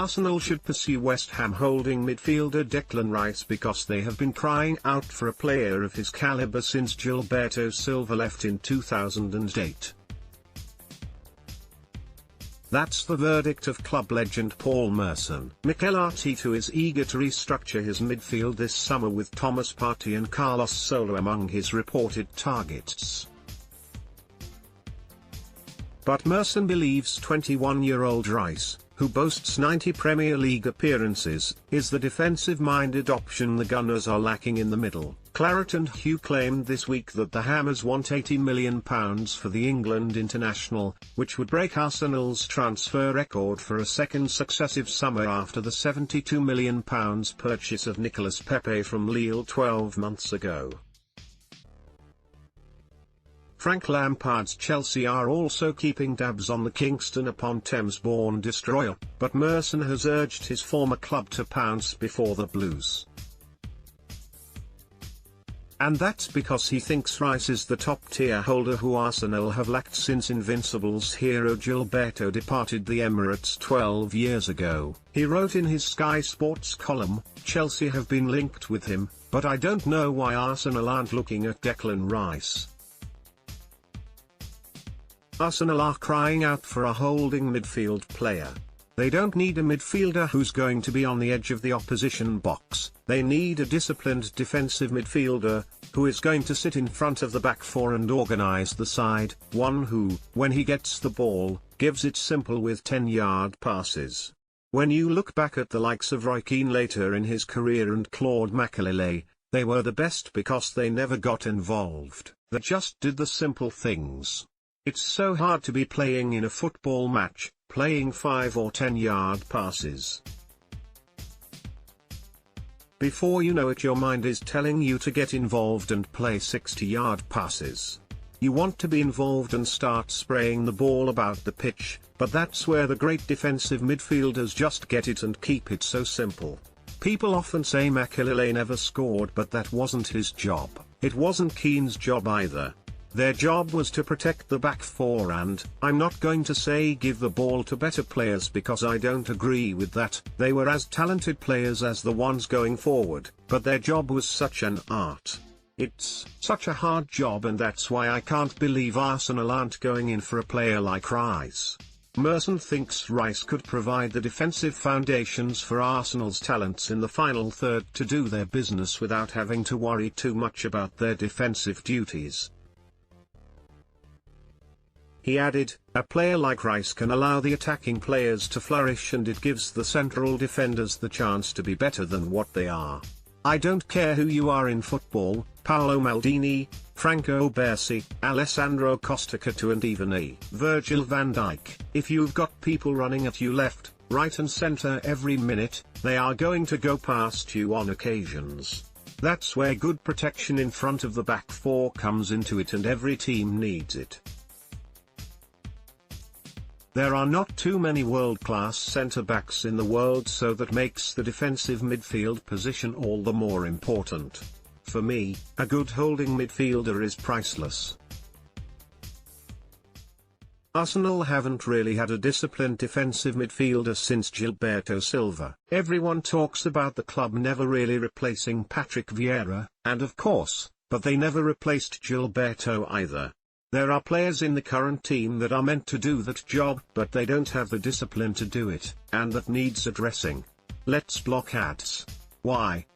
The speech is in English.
Arsenal should pursue West Ham holding midfielder Declan Rice because they have been crying out for a player of his calibre since Gilberto Silva left in 2008. That's the verdict of club legend Paul Merson. Mikel Arteta is eager to restructure his midfield this summer with Thomas Partey and Carlos Soler among his reported targets. But Merson believes 21-year-old Rice, who boasts 90 Premier League appearances, is the defensive-minded option the Gunners are lacking in the middle. Claret and Hugh claimed this week that the Hammers want £80 million for the England international, which would break Arsenal's transfer record for a second successive summer after the £72 million purchase of Nicolas Pepe from Lille 12 months ago. Frank Lampard's Chelsea are also keeping tabs on the Kingston upon Thames-born destroyer, but Merson has urged his former club to pounce before the Blues. And that's because he thinks Rice is the top-tier holder who Arsenal have lacked since Invincibles hero Gilberto departed the Emirates 12 years ago. He wrote in his Sky Sports column, "Chelsea have been linked with him, but I don't know why Arsenal aren't looking at Declan Rice." Arsenal are crying out for a holding midfield player. They don't need a midfielder who's going to be on the edge of the opposition box, they need a disciplined defensive midfielder, who is going to sit in front of the back four and organise the side, one who, when he gets the ball, gives it simple with 10-yard passes. When you look back at the likes of Roy Keane later in his career and Claude Makélélé, they were the best because they never got involved, they just did the simple things. It's so hard to be playing in a football match, playing 5 or 10-yard passes. Before you know it, your mind is telling you to get involved and play 60-yard passes. You want to be involved and start spraying the ball about the pitch, but that's where the great defensive midfielders just get it and keep it so simple. People often say Makélélé never scored, but that wasn't his job. It wasn't Keane's job either. Their job was to protect the back four, and I'm not going to say give the ball to better players because I don't agree with that. They were as talented players as the ones going forward, but their job was such an art. It's such a hard job, and that's why I can't believe Arsenal aren't going in for a player like Rice. Merson thinks Rice could provide the defensive foundations for Arsenal's talents in the final third to do their business without having to worry too much about their defensive duties. He added, "A player like Rice can allow the attacking players to flourish, and it gives the central defenders the chance to be better than what they are. I don't care who you are in football, Paolo Maldini, Franco Baresi, Alessandro Costacotto and even Virgil van Dijk. If you've got people running at you left, right and centre every minute, they are going to go past you on occasions. That's where good protection in front of the back four comes into it, and every team needs it. There are not too many world-class centre-backs in the world, so that makes the defensive midfield position all the more important. For me, a good holding midfielder is priceless." Arsenal haven't really had a disciplined defensive midfielder since Gilberto Silva. Everyone talks about the club never really replacing Patrick Vieira, and of course, but they never replaced Gilberto either. There are players in the current team that are meant to do that job, but they don't have the discipline to do it, and that needs addressing. Let's block ads. Why?